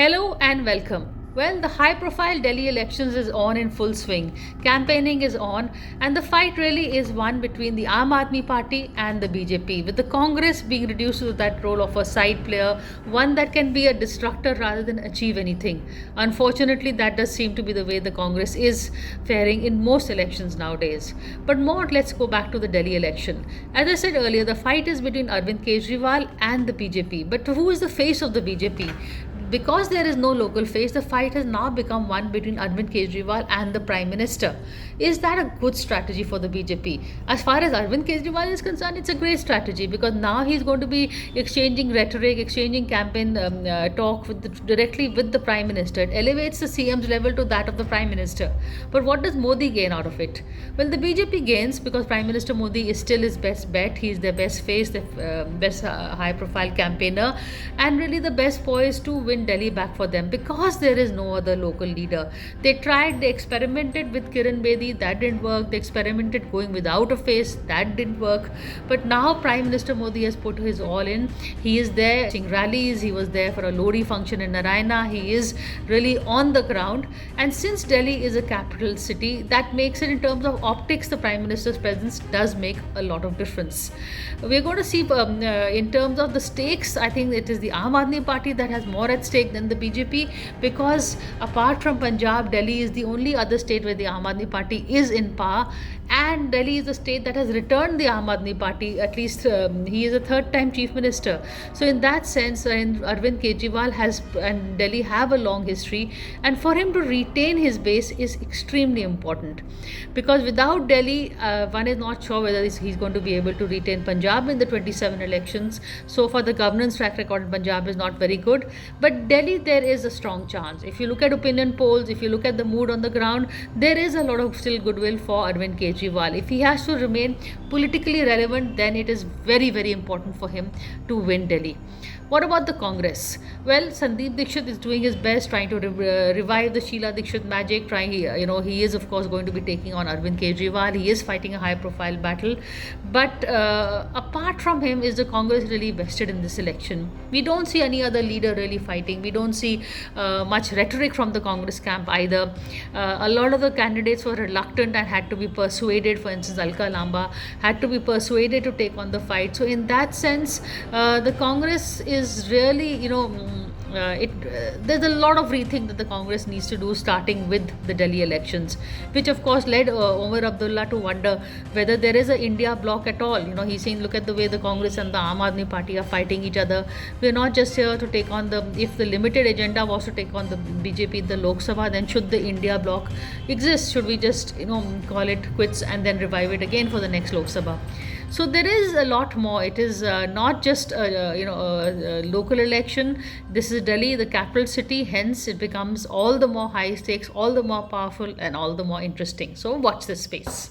Hello and welcome. Well, the high profile Delhi elections is on in full swing. Campaigning is on, and the fight really is one between the Aam Aadmi Party and the BJP, with the Congress being reduced to that role of a side player, one that can be a destructor rather than achieve anything. Unfortunately, that does seem to be the way the Congress is faring in most elections nowadays. But more, let's go back to the Delhi election. As I said earlier, the fight is between Arvind Kejriwal and the BJP. But who is the face of the BJP? Because there is no local face, the fight has now become one between Arvind Kejriwal and the Prime Minister. Is that a good strategy for the BJP? As far as Arvind Kejriwal is concerned, it's a great strategy because now he's going to be exchanging rhetoric, exchanging campaign talk directly with the Prime Minister. It elevates the CM's level to that of the Prime Minister. But what does Modi gain out of it? Well, the BJP gains because Prime Minister Modi is still his best bet. He's their best face, the best high profile campaigner, and really the best poised to win Delhi back for them because there is no other local leader. They experimented with Kiran Bedi, that didn't work. They experimented going without a face, that didn't work. But now Prime Minister Modi has put his all in. He is there seeing rallies, he was there for a Lodi function in Narayana, he is really on the ground. And since Delhi is a capital city, that makes it in terms of optics, the Prime Minister's presence does make a lot of difference. We're going to see in terms of the stakes, I think it is the Aam Aadmi Party that has more at stake than the BJP because apart from Punjab, Delhi is the only other state where the Aam Aadmi Party is in power, and Delhi is the state that has returned the Aam Aadmi Party. At least he is a third-time chief minister. So in that sense, Arvind Kejriwal and Delhi have a long history, and for him to retain his base is extremely important because without Delhi, one is not sure whether he's going to be able to retain Punjab in the 27 elections. So far, the governance track record in Punjab is not very good, but Delhi, there is a strong chance. If you look at opinion polls, if you look at the mood on the ground, there is a lot of still goodwill for Arvind Kejriwal. If he has to remain politically relevant, then it is very, very important for him to win Delhi. What about the Congress? Well, Sandeep Dixit is doing his best, trying to revive the Sheila Dixit magic. He is of course going to be taking on Arvind Kejriwal. He is fighting a high-profile battle, but apart from him, is the Congress really vested in this election? We don't see any other leader really fighting. We don't see much rhetoric from the Congress camp either. A lot of the candidates were reluctant and had to be persuaded. For instance, Alka Lamba had to be persuaded to take on the fight. So in that sense, the Congress is really, there's a lot of rethink that the Congress needs to do starting with the Delhi elections, which of course led Omar Abdullah to wonder whether there is an India bloc at all. He's saying, look at the way the Congress and the Aam Aadmi Party are fighting each other. We're not just here to take on if the limited agenda was to take on the BJP in the Lok Sabha, then should the India bloc exist? Should we just, call it quits and then revive it again for the next Lok Sabha? So there is a lot more. It is not just a local election. This is Delhi, the capital city. Hence, it becomes all the more high stakes, all the more powerful, and all the more interesting. So watch this space.